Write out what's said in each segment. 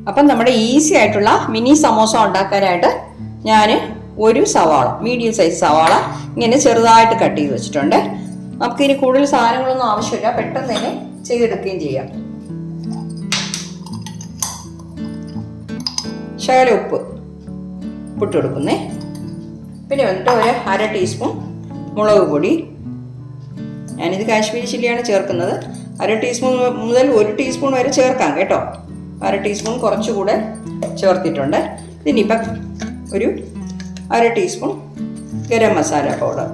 അപ്പം നമ്മുടെ ഈസി ആയിട്ടുള്ള മിനി സമോസ ഉണ്ടാക്കാനായിട്ട് ഞാൻ ഒരു സവാള, മീഡിയം സൈസ് സവാള ഇങ്ങനെ ചെറുതായിട്ട് കട്ട് ചെയ്ത് വെച്ചിട്ടുണ്ട്. നമുക്കിനി കൂടുതൽ സാധനങ്ങളൊന്നും ആവശ്യമില്ല, പെട്ടെന്ന് തന്നെ ചെയ്തെടുക്കുകയും ചെയ്യാം. ശകല ഉപ്പിട്ട് കൊടുക്കുന്നേ. പിന്നെ വന്നിട്ട് ഒരു 1/2 ടീസ്പൂൺ മുളക് പൊടി. ഞാനിത് കാശ്മീരി ചില്ലിയാണ് ചേർക്കുന്നത്. 1/2 ടീസ്പൂൺ മുതൽ 1 ടീസ്പൂൺ വരെ ചേർക്കാം കേട്ടോ. 1/2 ടീസ്പൂൺ കുറച്ചുകൂടെ ചേർത്തിട്ടുണ്ട്. ഇതിനിപ്പം ഒരു 1/2 ടീസ്പൂൺ ഗരം മസാല പൗഡർ.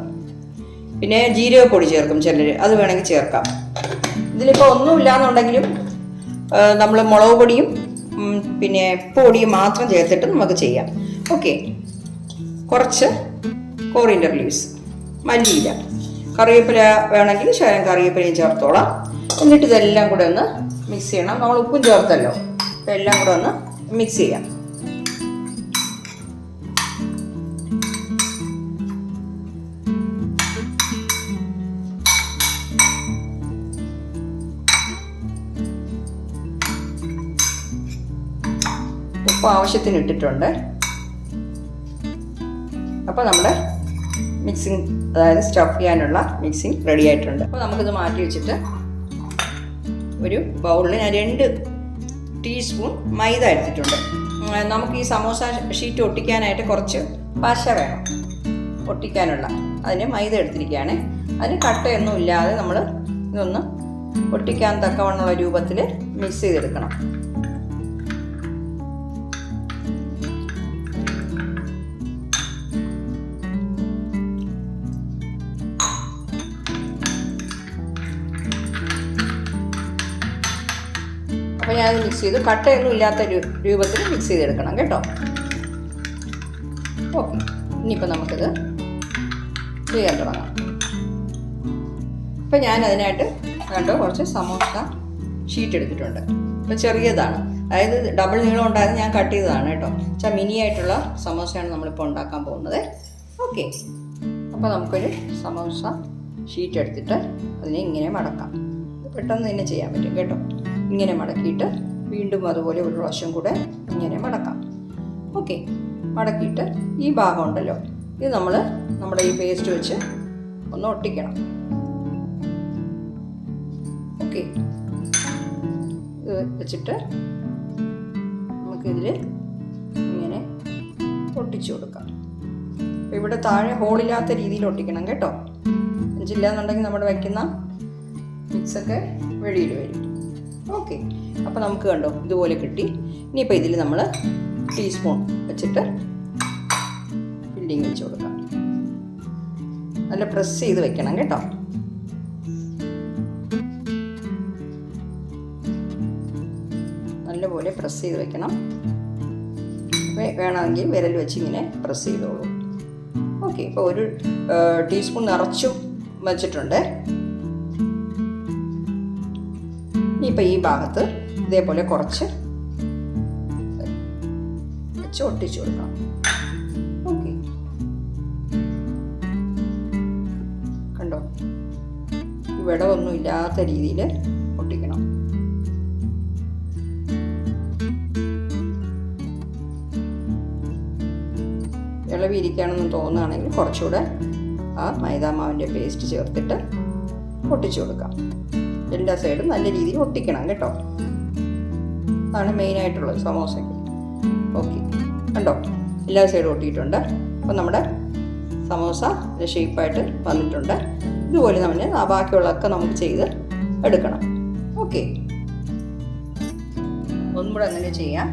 പിന്നെ ജീരകപ്പൊടി ചേർക്കും ചിലർ, അത് വേണമെങ്കിൽ ചേർക്കാം. ഇതിലിപ്പോൾ ഒന്നുമില്ലാന്നുണ്ടെങ്കിലും നമ്മൾ മുളക് പൊടിയും പിന്നെ പൊടിയും മാത്രം ചേർത്തിട്ട് നമുക്ക് ചെയ്യാം. ഓക്കെ. കുറച്ച് കോറിയൻഡർ ലീവ്സ്, മല്ലിയില, കറിവേപ്പില വേണമെങ്കിൽ ശകലം കറിവേപ്പിലയും ചേർത്തോളാം. എന്നിട്ട് ഇതെല്ലാം കൂടെ ഒന്ന് മിക്സ് ചെയ്യണം. നമ്മൾ ഉപ്പും ചേർത്തല്ലോ, ഇതെല്ലാം കൂടെ ഒന്ന് മിക്സ് ചെയ്യാം. ഉപ്പ് ആവശ്യത്തിന് ഇട്ടിട്ടുണ്ട്. അപ്പോൾ നമ്മുടെ മിക്സിങ്, അതായത് സ്റ്റഫ് ചെയ്യാനുള്ള മിക്സിങ് റെഡി ആയിട്ടുണ്ട്. അപ്പോൾ നമുക്കിത് മാറ്റി വെച്ചിട്ട് ഒരു ബൗളിൽ ഞാൻ 2 ടീസ്പൂൺ മൈദ എടുത്തിട്ടുണ്ട്. നമുക്ക് ഈ സമോസ ഷീറ്റ് ഒട്ടിക്കാനായിട്ട് കുറച്ച് പശ വേണം ഒട്ടിക്കാനുള്ള. അതിന് മൈദ എടുത്തിരിക്കുകയാണ്. അതിന് കട്ടയൊന്നും ഇല്ലാതെ നമ്മൾ ഇതൊന്ന് ഒട്ടിക്കാൻ തക്കവണ്ണമുള്ള രൂപത്തിൽ മിക്സ് ചെയ്തെടുക്കണം. അപ്പോൾ ഞാനത് മിക്സ് ചെയ്ത് കട്ടയൊന്നും ഇല്ലാത്ത രൂപത്തിൽ മിക്സ് ചെയ്തെടുക്കണം കേട്ടോ. ഓക്കെ. ഇനിയിപ്പോൾ നമുക്കിത് ചെയ്യാൻ തുടങ്ങാം. അപ്പോൾ ഞാൻ അതിനായിട്ട് കണ്ടോ കുറച്ച് സമോസ ഷീറ്റ് എടുത്തിട്ടുണ്ട്. അപ്പോൾ ചെറിയതാണ്, അതായത് ഡബിൾ നീളം ഉണ്ടായത് ഞാൻ കട്ട് ചെയ്തതാണ് കേട്ടോ. മിനി ആയിട്ടുള്ള സമോസയാണ് നമ്മളിപ്പോൾ ഉണ്ടാക്കാൻ പോകുന്നത്. ഓക്കെ. അപ്പോൾ നമുക്കൊരു സമോസ ഷീറ്റ് എടുത്തിട്ട് അതിനെ ഇങ്ങനെ മടക്കാം. പെട്ടെന്ന് തന്നെ ചെയ്യാൻ പറ്റും കേട്ടോ. ഇങ്ങനെ മടക്കിയിട്ട് വീണ്ടും അതുപോലെ ഒരു പ്രാവശ്യം കൂടെ ഇങ്ങനെ മടക്കാം. ഓക്കെ. മടക്കിയിട്ട് ഈ ഭാഗം ഉണ്ടല്ലോ, ഇത് നമ്മൾ നമ്മുടെ ഈ പേസ്റ്റ് വെച്ച് ഒന്ന് ഒട്ടിക്കണം. ഓക്കെ. ഇത് വെച്ചിട്ട് നമുക്കിതിൽ ഇങ്ങനെ ഒട്ടിച്ചു കൊടുക്കാം. ഇവിടെ താഴെ ഹോളില്ലാത്ത രീതിയിൽ ഒട്ടിക്കണം കേട്ടോ. ഇല്ലാന്നുണ്ടെങ്കിൽ നമ്മൾ വയ്ക്കുന്ന മിക്സൊക്കെ വെളിയിൽ വരും. ഓക്കെ. അപ്പോൾ നമുക്ക് കണ്ടോ ഇതുപോലെ കിട്ടി. ഇനിയിപ്പോൾ ഇതിൽ നമ്മൾ ടീസ്പൂൺ വെച്ചിട്ട് ഫില്ലിങ് വെച്ച് കൊടുക്കാം. നല്ല പ്രസ് ചെയ്ത് വെക്കണം കേട്ടോ. നല്ലപോലെ പ്രസ് ചെയ്ത് വെക്കണം. വേണമെങ്കിൽ വിരൽ വെച്ച് ഇങ്ങനെ പ്രസ് ചെയ്തോളൂ. ഓക്കെ. ഇപ്പോൾ 1 ടീസ്പൂൺ നിറച്ചും വെച്ചിട്ടുണ്ട്. ഇനിയിപ്പോൾ ഈ ഭാഗത്ത് ഇതേപോലെ കുറച്ച് വെച്ച് ഒട്ടിച്ചു കൊടുക്കണം. ഓക്കെ. കണ്ടോ, ഇവിടെ ഒന്നും ഇല്ലാത്ത രീതിയിൽ ഒട്ടിക്കണം. ഇളവിരിക്കുകയാണെന്ന് തോന്നുകയാണെങ്കിൽ കുറച്ചുകൂടെ ആ മൈദാമാവിൻ്റെ പേസ്റ്റ് ചേർത്തിട്ട് ഒട്ടിച്ചു കൊടുക്കാം. എല്ലാ സൈഡും നല്ല രീതിയിൽ ഒട്ടിക്കണം കേട്ടോ. അതാണ് മെയിനായിട്ടുള്ളത് സമോസയ്ക്ക്. ഓക്കെ. കണ്ടോ, എല്ലാ സൈഡും ഒട്ടിയിട്ടുണ്ട്. അപ്പോൾ നമ്മുടെ സമോസ ഷേപ്പായിട്ട് വന്നിട്ടുണ്ട്. ഇതുപോലെ നമ്മൾ ബാക്കിയുള്ളതൊക്കെ നമുക്ക് ചെയ്ത് എടുക്കണം. ഓക്കെ. ഒന്നും കൂടെ അങ്ങനെ ചെയ്യാം.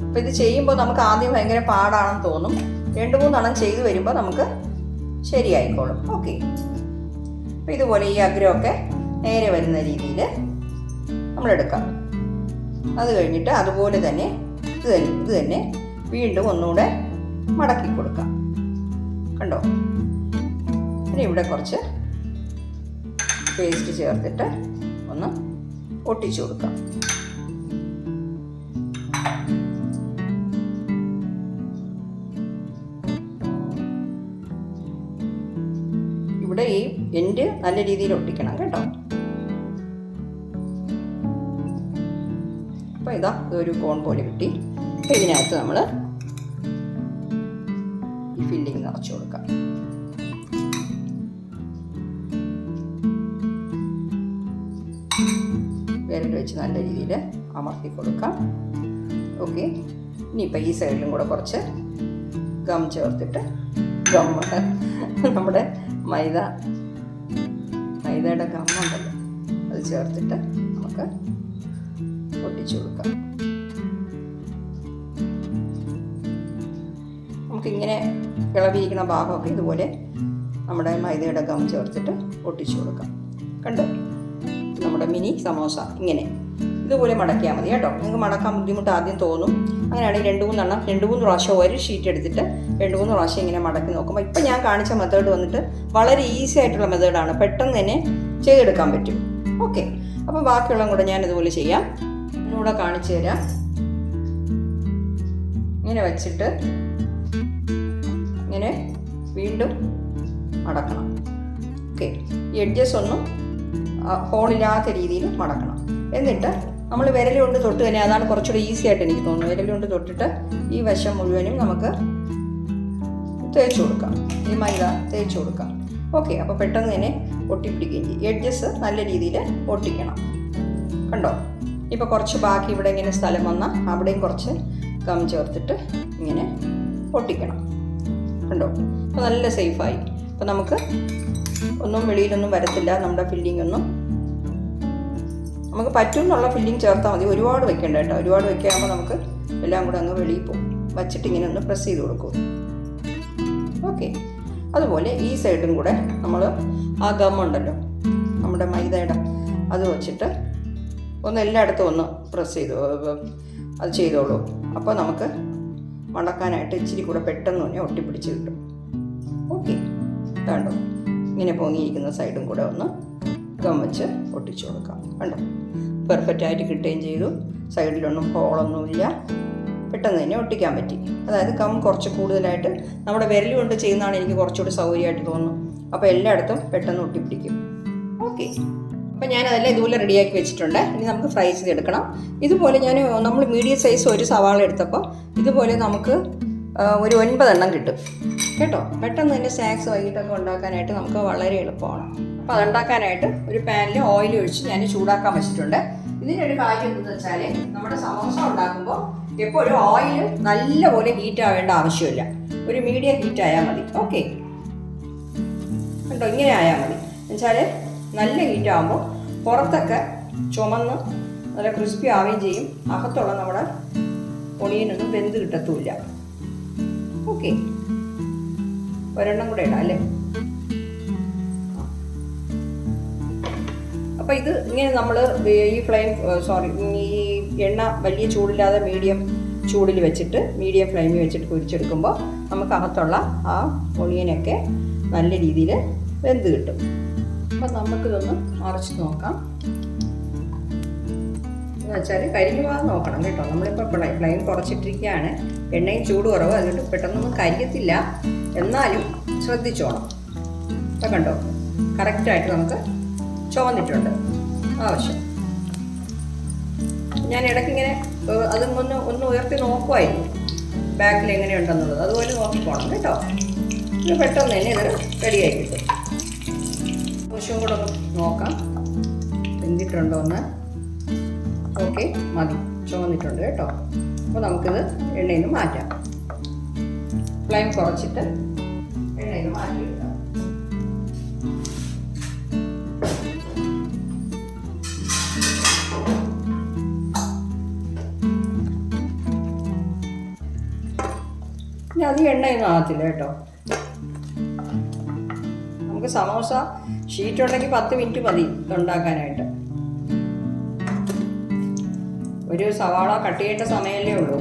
അപ്പോൾ ഇത് ചെയ്യുമ്പോൾ നമുക്ക് ആദ്യം ഭയങ്കര പാടാണെന്ന് തോന്നും. 2-3 എണ്ണം ചെയ്ത് വരുമ്പോൾ നമുക്ക് ശരിയായിക്കോളും. ഓക്കെ. അപ്പോൾ ഇതുപോലെ ഈ അഗ്രമൊക്കെ നേരെ വരുന്ന രീതിയിൽ നമ്മളെടുക്കാം. അത് കഴിഞ്ഞിട്ട് അതുപോലെ തന്നെ ഇത് തന്നെ വീണ്ടും ഒന്നുകൂടെ മടക്കി കൊടുക്കാം. കണ്ടോ. പിന്നെ ഇവിടെ കുറച്ച് പേസ്റ്റ് ചേർത്തിട്ട് ഒന്ന് ഒട്ടിച്ചു കൊടുക്കാം. ഇവിടെ ഈ എൻഡ് നല്ല രീതിയിൽ ഒട്ടിക്കണം കേട്ടോ. അപ്പോൾ അപ്പോൾ ഇതൊരു കോൺ പോലെ കിട്ടി. അപ്പോൾ ഇതിനകത്ത് നമ്മൾ ഈ ഫില്ലിങ് നിറച്ച് കൊടുക്കാം. വിരൽ വെച്ച് നല്ല രീതിയിൽ അമർത്തി കൊടുക്കാം. ഓക്കെ, ഇനിയിപ്പോൾ ഈ സൈഡിലും കൂടെ കുറച്ച് ഗം ചേർത്തിട്ട് നമ്മുടെ മൈദയുടെ ഗമ്മുണ്ടല്ലോ അത് ചേർത്തിട്ട് നമുക്ക് ഒട്ടിച്ചു കൊടുക്കാം. നമുക്കിങ്ങനെ ഇളവിയിരിക്കുന്ന ഭാഗമൊക്കെ ഇതുപോലെ നമ്മുടെ മൈദയുടെ ഗം ചേർത്തിട്ട് ഒട്ടിച്ചു കൊടുക്കാം. കണ്ടോ, നമ്മുടെ മിനി സമോസ ഇതുപോലെ മടക്കിയാൽ മതി കേട്ടോ. നിങ്ങൾക്ക് മടക്കാൻ ബുദ്ധിമുട്ട് ആദ്യം തോന്നും. അങ്ങനെയാണെങ്കിൽ 2-3 പ്രാവശ്യം ഒരു ഷീറ്റ് എടുത്തിട്ട് 2-3 പ്രാവശ്യം ഇങ്ങനെ മടക്കി നോക്കുമ്പോൾ ഇപ്പം ഞാൻ കാണിച്ച മെത്തേഡ് വന്നിട്ട് വളരെ ഈസി ആയിട്ടുള്ള മെത്തേഡാണ്. പെട്ടെന്ന് തന്നെ ചെയ്തെടുക്കാൻ പറ്റും. ഓക്കെ, അപ്പോൾ ബാക്കിയുള്ളതും കൂടെ ഞാൻ ഇതുപോലെ ചെയ്യാം. ഒന്നുകൂടെ കാണിച്ചു തരാം. ഇങ്ങനെ വെച്ചിട്ട് ഇങ്ങനെ വീണ്ടും മടക്കണം. ഓക്കെ, ഈ എഡ്ജസ് ഒന്നും ഹോളില്ലാത്ത രീതിയിൽ മടക്കണം. എന്നിട്ട് നമ്മൾ വിരൽ കൊണ്ട് തൊട്ട് തന്നെ, അതാണ് കുറച്ചുകൂടി ഈസി ആയിട്ട് എനിക്ക് തോന്നുന്നു. വിരൽ കൊണ്ട് തൊട്ടിട്ട് ഈ വശം മുഴുവനും നമുക്ക് തേച്ച് കൊടുക്കാം. ഈ മൈദ തേച്ച് കൊടുക്കാം. ഓക്കെ, അപ്പോൾ പെട്ടെന്ന് തന്നെ ഒട്ടിപ്പിടിക്കുകയും ചെയ്യും. എഡ്ജസ് നല്ല രീതിയിൽ ഒട്ടിക്കണം. കണ്ടോ, ഇപ്പോൾ കുറച്ച് ബാക്കി ഇവിടെ ഇങ്ങനെ സ്ഥലം വന്നാൽ അവിടെയും കുറച്ച് ഗം ചേർത്തിട്ട് ഇങ്ങനെ ഒട്ടിക്കണം. കണ്ടോ, അപ്പോൾ നല്ല സേഫായി. അപ്പോൾ നമുക്ക് ഒന്നും വെളിയിലൊന്നും വരത്തില്ല. നമ്മുടെ ഫില്ലിംഗ് ഒന്നും നമുക്ക് പറ്റും എന്നുള്ള ഫില്ലിംഗ് ചേർത്താൽ മതി. ഒരുപാട് വെക്കേണ്ട കേട്ടോ. ഒരുപാട് വെക്കാകുമ്പോൾ നമുക്ക് എല്ലാം കൂടെ അങ്ങ് വെളിയിൽ പോകും. വച്ചിട്ട് ഇങ്ങനെ ഒന്ന് പ്രസ് ചെയ്ത് കൊടുക്കും. ഓക്കെ, അതുപോലെ ഈ സൈഡും കൂടെ നമ്മൾ ആ ഗമ്മുണ്ടല്ലോ നമ്മുടെ മൈദയുടെ അത് വച്ചിട്ട് ഒന്ന് എല്ലായിടത്തും ഒന്ന് പ്രസ് ചെയ്തു അത് ചെയ്തോളൂ. അപ്പോൾ നമുക്ക് മടക്കാനായിട്ട് ഇച്ചിരി കൂടെ പെട്ടെന്ന് തന്നെ ഒട്ടിപ്പിടിച്ച് കിട്ടും. ഓക്കെ, കണ്ടോ, ഇങ്ങനെ പൊങ്ങിയിരിക്കുന്ന സൈഡും കൂടെ ഒന്ന് ഗം വെച്ച് ഒട്ടിച്ചു കൊടുക്കാം. കണ്ടോ, പെർഫെക്റ്റായിട്ട് കിട്ടുകയും ചെയ്തു. സൈഡിലൊന്നും ഹോളൊന്നുമില്ല. പെട്ടെന്ന് തന്നെ ഒട്ടിക്കാൻ പറ്റി. അതായത് ഗം കുറച്ച് കൂടുതലായിട്ട് നമ്മുടെ വിരൽ കൊണ്ട് ചെയ്യുന്നതാണ് എനിക്ക് കുറച്ചുകൂടി സൗകര്യമായിട്ട് തോന്നുന്നു. അപ്പോൾ എല്ലായിടത്തും പെട്ടെന്ന് ഒട്ടിപ്പിടിക്കും. ഓക്കെ, അപ്പോൾ ഞാനതെല്ലാം ഇതുപോലെ റെഡിയാക്കി വെച്ചിട്ടുണ്ട്. ഇനി നമുക്ക് ഫ്രൈ ചെയ്തെടുക്കണം. ഇതുപോലെ നമ്മൾ മീഡിയം സൈസ് ഒരു സവാള എടുത്തപ്പോൾ ഇതുപോലെ നമുക്ക് ഒരു 9 എണ്ണം കിട്ടും കേട്ടോ. പെട്ടെന്ന് തന്നെ സ്നാക്സ് വൈകിട്ടൊക്കെ ഉണ്ടാക്കാനായിട്ട് നമുക്ക് വളരെ എളുപ്പമാണ്. അപ്പോൾ അതുണ്ടാക്കാനായിട്ട് ഒരു പാനിൽ ഓയിൽ ഒഴിച്ച് ഞാൻ ചൂടാക്കാൻ വെച്ചിട്ടുണ്ട്. ഇതിനൊരു കാര്യം എന്താണെന്ന് വെച്ചാൽ നമ്മുടെ സമോസ ഉണ്ടാക്കുമ്പോൾ എപ്പോഴും ഓയിൽ നല്ലപോലെ ഹീറ്റ് ആവേണ്ട ആവശ്യമില്ല. ഒരു മീഡിയം ഹീറ്റ് ആയാൽ മതി. ഓക്കെ, കേട്ടോ, ഇങ്ങനെ ആയാൽ മതി. എന്നുവെച്ചാൽ നല്ല ഹീറ്റ് ആകുമ്പോൾ പുറത്തൊക്കെ ചുമന്ന് നല്ല ക്രിസ്പി ആവുകയും ചെയ്യും. അകത്തുള്ള നമ്മുടെ ഒണിയനൊന്നും വെന്ത് കിട്ടത്തുമില്ല. ഓക്കെ, ഒരെണ്ണം കൂടെ ഇടാം അല്ലേ. അപ്പോൾ ഇത് ഇങ്ങനെ നമ്മൾ ഈ ഈ എണ്ണ വലിയ ചൂടില്ലാതെ മീഡിയം ചൂടിൽ വെച്ചിട്ട് മീഡിയം ഫ്ലെയിമിൽ വെച്ചിട്ട് പൊരിച്ചെടുക്കുമ്പോൾ നമുക്ക് അകത്തുള്ള ആ ഒണിയനൊക്കെ നല്ല രീതിയിൽ വെന്ത് കിട്ടും. അപ്പം നമുക്കിതൊന്ന് മറിച്ച് നോക്കാം. എന്ന് വെച്ചാൽ കരിഞ്ഞു പോകാൻ നോക്കണം കേട്ടോ. നമ്മളിപ്പോൾ ഫ്ലെയിം കുറച്ചിട്ടിരിക്കുകയാണ്. എണ്ണയും ചൂട് കുറവ്, അതുകൊണ്ട് പെട്ടെന്നൊന്നും കരിയത്തില്ല. എന്നാലും ശ്രദ്ധിച്ചോണം. അപ്പം കണ്ടോ, കറക്റ്റായിട്ട് നമുക്ക് ചുവന്നിട്ടുണ്ട് ആവശ്യം. ഞാൻ ഇടയ്ക്കിങ്ങനെ ഒന്ന് ഉയർത്തി നോക്കുമായിരുന്നു ബാക്കിൽ എങ്ങനെയുണ്ടെന്നുള്ളത്. അതുപോലെ നോക്കിപ്പോണം കേട്ടോ. ഇത് പെട്ടെന്ന് തന്നെ ഇത് റെഡിയായി കിട്ടും. കുറച്ചും കൂടെ ഒന്ന് നോക്കാം വെന്തിട്ടുണ്ടോ എന്ന്. ഓക്കെ, മതി, ചുവന്നിട്ടുണ്ട് കേട്ടോ. അപ്പോൾ നമുക്കിത് എണ്ണയിൽ നിന്ന് മാറ്റാം. ഫ്ലെയിം കുറച്ചിട്ട് എണ്ണയിൽ നിന്ന് മാറ്റിയെടുക്കാം. ഇനി അധികം എണ്ണയൊന്നും ആകത്തില്ല കേട്ടോ. നമുക്ക് സമോസ ഷീറ്റ് ഉണ്ടെങ്കിൽ 10 മിനിറ്റ് മതി ഉണ്ടാക്കാനായിട്ട്. ഒരു സവാള കട്ട് ചെയ്യേണ്ട സമയമല്ലേ ഉള്ളൂ.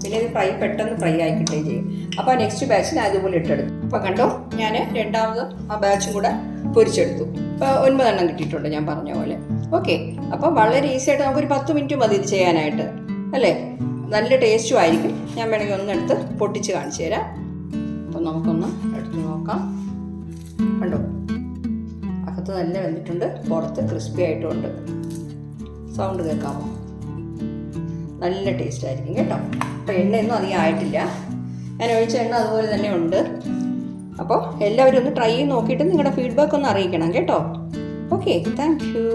പിന്നെ ഇത് പെട്ടെന്ന് ഫ്രൈ ആയി കിട്ടുകയും ചെയ്യും. അപ്പോൾ നെക്സ്റ്റ് ബാച്ച് ഞാൻ അതുപോലെ ഇട്ടെടുത്തു. അപ്പോൾ കണ്ടോ, ഞാൻ രണ്ടാമത് ആ ബാച്ചും കൂടെ പൊരിച്ചെടുത്തു. ഇപ്പോൾ 9 എണ്ണം കിട്ടിയിട്ടുണ്ട് ഞാൻ പറഞ്ഞ പോലെ. ഓക്കെ, അപ്പോൾ വളരെ ഈസി ആയിട്ട് നമുക്കൊരു 10 മിനിറ്റ് മതി ഇത് ചെയ്യാനായിട്ട് അല്ലേ. നല്ല ടേസ്റ്റും ആയിരിക്കും. ഞാൻ വേണമെങ്കിൽ ഒന്നെടുത്ത് പൊട്ടിച്ച് കാണിച്ചു തരാം. അപ്പോൾ നമുക്കൊന്ന് എടുത്ത് നോക്കാം. കണ്ടോ, അകത്ത് നല്ല വെന്തിട്ടുണ്ട്, പുറത്ത് ക്രിസ്പി ആയിട്ടുമുണ്ട്. സൗണ്ട് കേൾക്കാമോ? നല്ല ടേസ്റ്റ് ആയിരിക്കും കേട്ടോ. അപ്പോൾ എണ്ണയൊന്നും അധികം ആയിട്ടില്ല, ഞാൻ ഒഴിച്ച എണ്ണ അതുപോലെ തന്നെ ഉണ്ട്. അപ്പോൾ എല്ലാവരും ഒന്ന് ട്രൈ ചെയ്ത് നോക്കിയിട്ട് നിങ്ങളുടെ ഫീഡ്ബാക്ക് ഒന്ന് അറിയിക്കണം കേട്ടോ. Okay, thank you.